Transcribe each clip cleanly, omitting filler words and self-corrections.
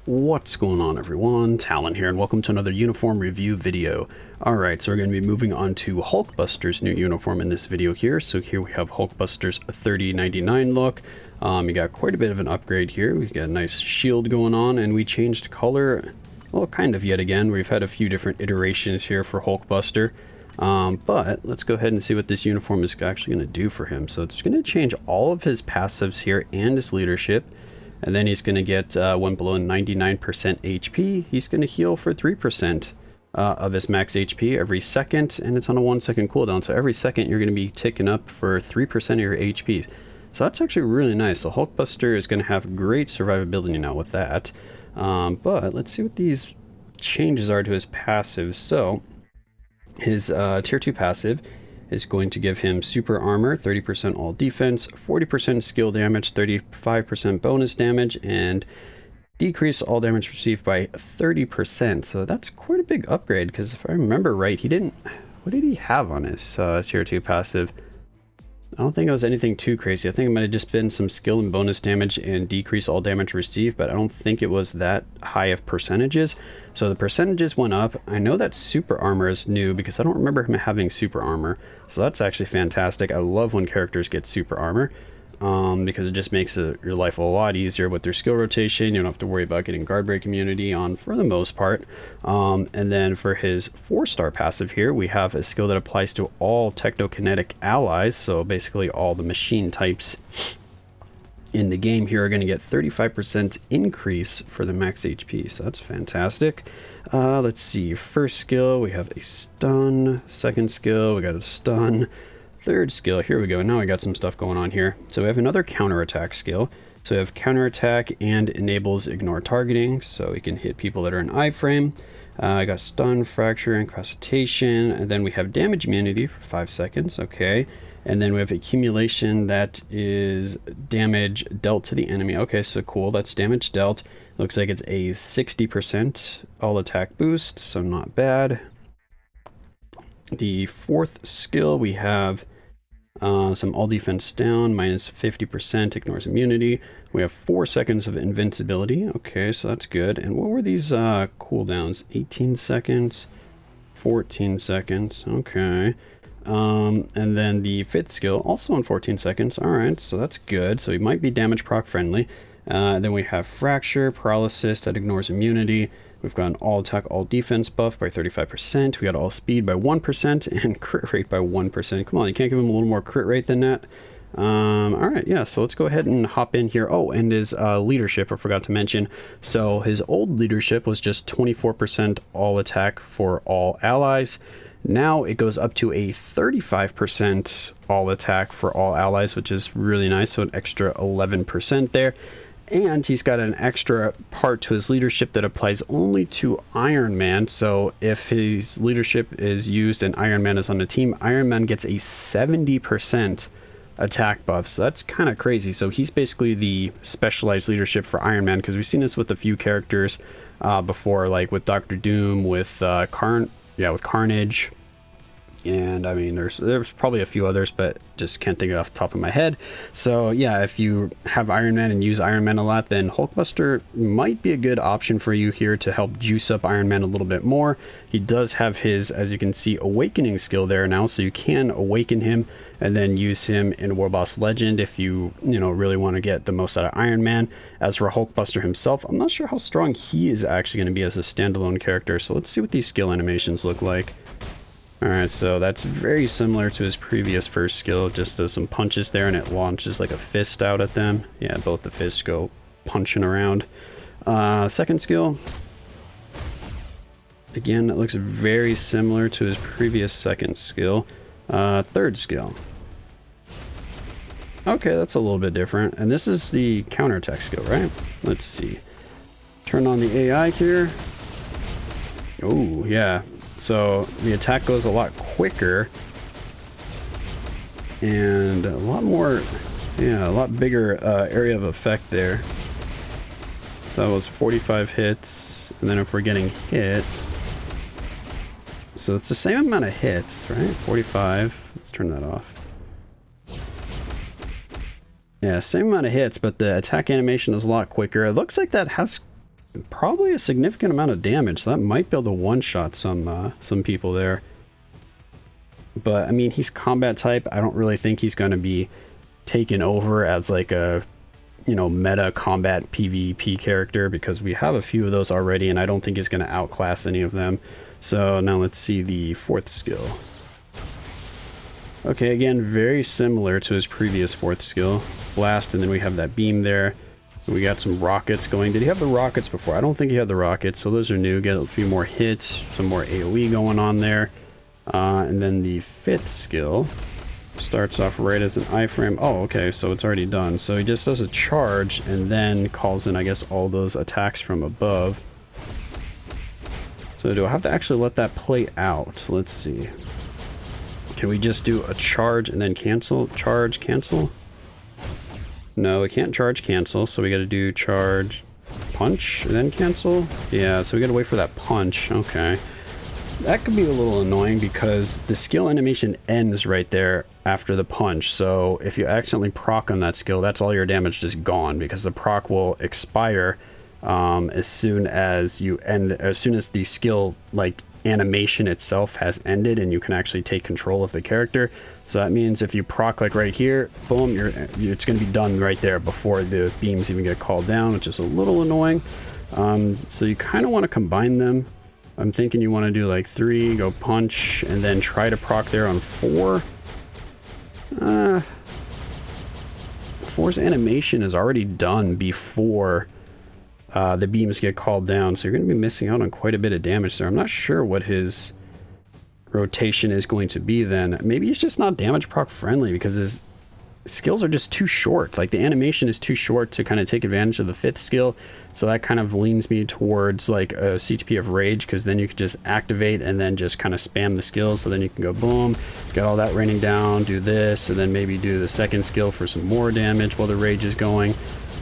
What's going on, everyone? Talen here, and welcome to another uniform review video. Alright, so we're going to be moving on to Hulkbuster's new uniform in this video here. So here we have Hulkbuster's 3099 look. You got quite a bit of an upgrade here. We got a nice shield going on, and we changed color, well, kind of yet again. We've had a few different iterations here for Hulkbuster. But let's go ahead and see what this uniform is actually going to do for him. So it's going to change all of his passives here and his leadership. And then he's going to get, when below 99% HP, he's going to heal for 3% of his max HP every second, and it's on a 1 second cooldown. So every second you're going to be ticking up for 3% of your HP. So that's actually really nice. So Hulkbuster is going to have great survivability now with that. But let's see what these changes are to his passive. So his tier 2 passive is going to give him super armor, 30% all defense, 40% skill damage, 35% bonus damage, and decrease all damage received by 30%. So that's quite a big upgrade, because if I remember right, he didn't... What did he have on his tier 2 passive? I don't think it was anything too crazy. I think it might have just been some skill and bonus damage and decrease all damage received, but I don't think it was that high of percentages. So the percentages went up. I know that super armor is new because I don't remember him having super armor. So that's actually fantastic. I love when characters get super armor because it just makes your life a lot easier with their skill rotation. You don't have to worry about getting guard break immunity on for the most part. And then for his 4-star passive here, we have a skill that applies to all technokinetic allies. So basically all the machine types in the game here are going to get 35% increase for the max HP. So that's fantastic. Let's see. First skill, we have a stun. Second skill, we got a stun. Third skill, here we go. Now we got some stuff going on here. So we have another counterattack skill. So we have counterattack and enables ignore targeting. So we can hit people that are in iframe. I got stun, fracture, incapacitation. And then we have damage immunity for 5 seconds. Okay. And then we have accumulation, that is damage dealt to the enemy. Okay, so cool, that's damage dealt. Looks like it's a 60% all attack boost, so not bad. The fourth skill, we have some all defense down, minus 50%, ignores immunity. We have 4 seconds of invincibility. Okay, so that's good. And what were these cooldowns? 18 seconds, 14 seconds. Okay. And then the fifth skill, also in 14 seconds. All right, so that's good. So he might be damage proc friendly. Then we have fracture, paralysis that ignores immunity. We've got an all attack, all defense buff by 35%. We got all speed by 1% and crit rate by 1%. Come on, you can't give him a little more crit rate than that. All right, yeah, so let's go ahead and hop in here. Oh, and his leadership, I forgot to mention. So his old leadership was just 24% all attack for all allies. Now it goes up to a 35% all attack for all allies, which is really nice. So an extra 11% there. And he's got an extra part to his leadership that applies only to Iron Man. So if his leadership is used and Iron Man is on the team, Iron Man gets a 70% attack buff. So that's kind of crazy. So he's basically the specialized leadership for Iron Man, because we've seen this with a few characters before, like with Doctor Doom, with with Carnage, and I mean there's probably a few others, but just can't think of it off the top of my head. So yeah, if you have Iron Man and use Iron Man a lot, then Hulkbuster might be a good option for you here to help juice up Iron Man a little bit more. He does have his, as you can see, awakening skill there now, so you can awaken him and then use him in War Boss Legend if you really want to get the most out of Iron Man. As for Hulkbuster himself, I'm not sure how strong he is actually going to be as a standalone character, so let's see what these skill animations look like. Alright, so that's very similar to his previous first skill. Just does some punches there and it launches like a fist out at them. Yeah, both the fists go punching around. Second skill. Again, it looks very similar to his previous second skill. Third skill. Okay, that's a little bit different. And this is the counterattack skill, right? Let's see. Turn on the AI here. Oh, yeah. So the attack goes a lot quicker and a lot more, a lot bigger area of effect there. So that was 45 hits, and then if we're getting hit, so it's the same amount of hits, right? 45. Let's turn that off. Yeah, same amount of hits, but the attack animation is a lot quicker. It looks like that has probably a significant amount of damage, so that might be able to one-shot some people there. But I mean, he's combat type. I don't really think he's going to be taken over as like a, you know, meta combat PvP character, because we have a few of those already, and I don't think he's going to outclass any of them. So now let's see the 4th skill. Okay, again, very similar to his previous 4th skill. Blast, and then we have that beam there. We got some rockets going. Did he have the rockets before? I don't think he had the rockets, so those are new. Get a few more hits, some more AoE going on there. And then the 5th skill starts off right as an iframe. Oh, okay, so it's already done. So he just does a charge and then calls in, I guess, all those attacks from above. So do I have to actually let that play out? Let's see. Can we just do a charge and then cancel? Charge, cancel? No, we can't charge, cancel, so we gotta do charge, punch, and then cancel? Yeah, so we gotta wait for that punch. Okay. That could be a little annoying because the skill animation ends right there after the punch. So if you accidentally proc on that skill, that's all your damage just gone, because the proc will expire as soon as you end, as soon as the skill like animation itself has ended and you can actually take control of the character. So that means if you proc like right here, boom, it's going to be done right there before the beams even get called down, which is a little annoying. So you kind of want to combine them. I'm thinking you want to do like 3, go punch, and then try to proc there on 4. 4's animation is already done before the beams get called down, so you're going to be missing out on quite a bit of damage there. I'm not sure what his rotation is going to be then. Maybe he's just not damage proc friendly because his skills are just too short. Like the animation is too short to kind of take advantage of the 5th skill, so that kind of leans me towards like a CTP of Rage, because then you could just activate and then just kind of spam the skills. So then you can go boom, get all that raining down, do this, and then maybe do the 2nd skill for some more damage while the Rage is going.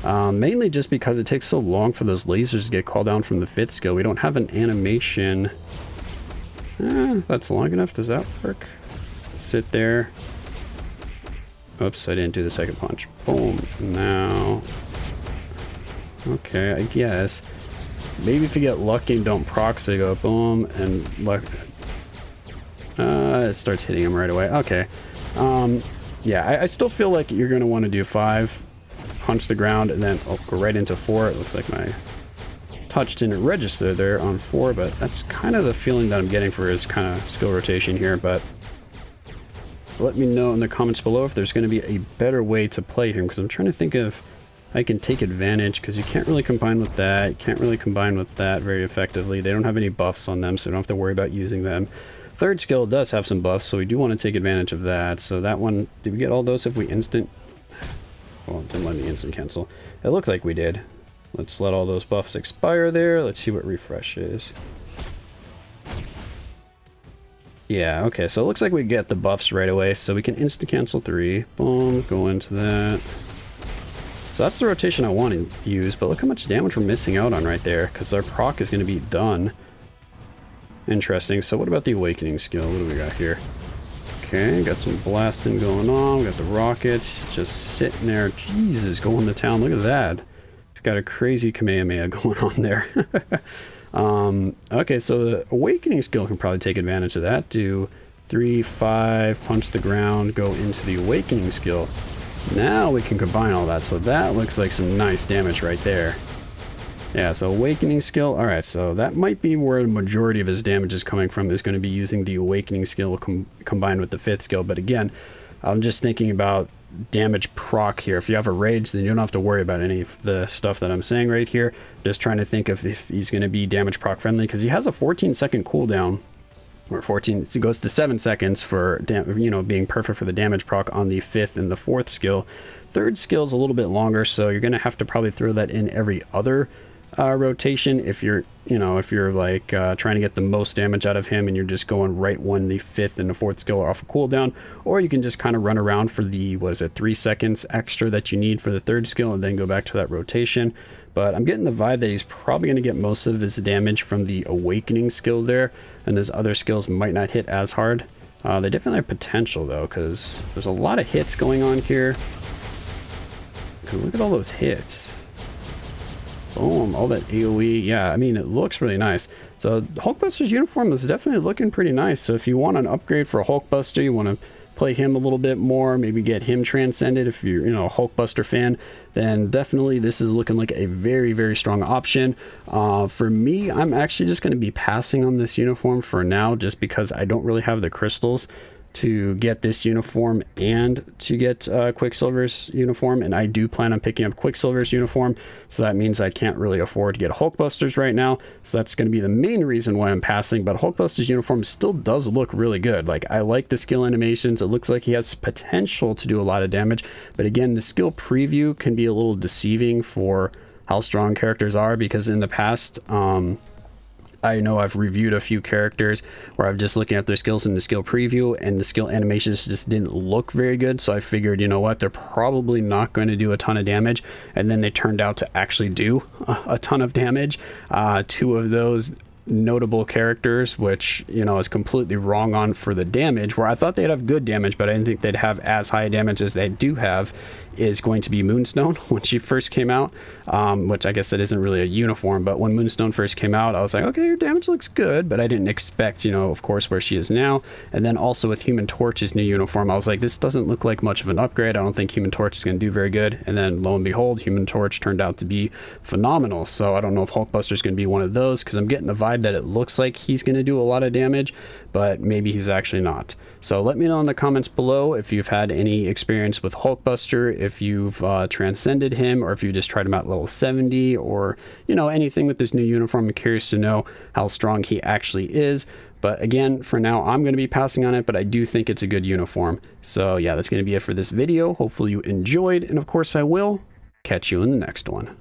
Mainly just because it takes so long for those lasers to get called down from the 5th skill. We don't have an animation. That's long enough. Does that work? Sit there. Oops, I didn't do the 2nd punch. Boom. Now. Okay, I guess. Maybe if you get lucky and don't proc, so you go boom, and luck. It starts hitting him right away. Okay. Yeah, I still feel like you're going to want to do 5. Punch the ground, and then go right into 4. It looks like my touch didn't register there on 4, but that's kind of the feeling that I'm getting for his kind of skill rotation here. But let me know in the comments below if there's going to be a better way to play him, because I'm trying to think if I can take advantage, because you can't really combine with that, you can't really combine with that very effectively. They don't have any buffs on them, so you don't have to worry about using them. 3rd skill does have some buffs, so we do want to take advantage of that. So that one, did we get all those if we instant? Well, it didn't let me instant cancel. It looked like we did. Let's let all those buffs expire there. Let's see what refresh is. Yeah, okay, so it looks like we get the buffs right away, so we can instant cancel 3. Boom, go into that. So that's the rotation I want to use, but look how much damage we're missing out on right there, because our proc is going to be done. Interesting. So what about the awakening skill? What do we got here? Okay, got some blasting going on. We got the rockets just sitting there. Jesus, going to town. Look at that. It's got a crazy Kamehameha going on there. Okay, so the awakening skill can probably take advantage of that. Do 3, 5, punch the ground, go into the awakening skill. Now we can combine all that. So that looks like some nice damage right there. Yeah, so awakening skill. Alright, so that might be where the majority of his damage is coming from, is going to be using the awakening skill combined with the 5th skill. But again, I'm just thinking about damage proc here. If you have a Rage, then you don't have to worry about any of the stuff that I'm saying right here. Just trying to think of if he's going to be damage proc friendly, because he has a 14-second cooldown. Or 14, it goes to 7 seconds for, being perfect for the damage proc on the 5th and the 4th skill. 3rd skill is a little bit longer, so you're going to have to probably throw that in every other rotation if you're like trying to get the most damage out of him, and you're just going right when the 5th and the 4th skill are off a cooldown. Or you can just kind of run around for the 3 seconds extra that you need for the 3rd skill, and then go back to that rotation. But I'm getting the vibe that he's probably going to get most of his damage from the awakening skill there, and his other skills might not hit as hard. They definitely have potential though, because there's a lot of hits going on here. Look at all those hits. Boom, all that AoE. Yeah, I mean, it looks really nice. So Hulkbuster's uniform is definitely looking pretty nice. So if you want an upgrade for a Hulkbuster, you want to play him a little bit more, maybe get him transcended if you're, a Hulkbuster fan, then definitely this is looking like a very, very strong option. For me, I'm actually just going to be passing on this uniform for now, just because I don't really have the crystals to get this uniform and to get Quicksilver's uniform, and I do plan on picking up Quicksilver's uniform, so that means I can't really afford to get Hulkbuster's right now, so that's going to be the main reason why I'm passing. But Hulkbuster's uniform still does look really good. Like, I like the skill animations. It looks like he has potential to do a lot of damage, but again, the skill preview can be a little deceiving for how strong characters are, because in the past, I know I've reviewed a few characters where I'm just looking at their skills in the skill preview and the skill animations just didn't look very good. So I figured, you know what, they're probably not going to do a ton of damage. And then they turned out to actually do a ton of damage. Two of those notable characters, which, is completely wrong on for the damage, where I thought they'd have good damage, but I didn't think they'd have as high damage as they do have, is going to be Moonstone when she first came out, which I guess that isn't really a uniform, but when Moonstone first came out, I was like, okay, your damage looks good, but I didn't expect, of course, where she is now. And then also with Human Torch's new uniform, I was like, this doesn't look like much of an upgrade. I don't think Human Torch is going to do very good. And then lo and behold, Human Torch turned out to be phenomenal. So I don't know if Hulkbuster is going to be one of those, because I'm getting the vibe that it looks like he's going to do a lot of damage, but maybe he's actually not. So let me know in the comments below if you've had any experience with Hulkbuster, if you've transcended him, or if you just tried him at level 70, or anything with this new uniform. I'm curious to know how strong he actually is. But again, for now, I'm going to be passing on it, but I do think it's a good uniform. So yeah, that's going to be it for this video. Hopefully you enjoyed, and of course I will catch you in the next one.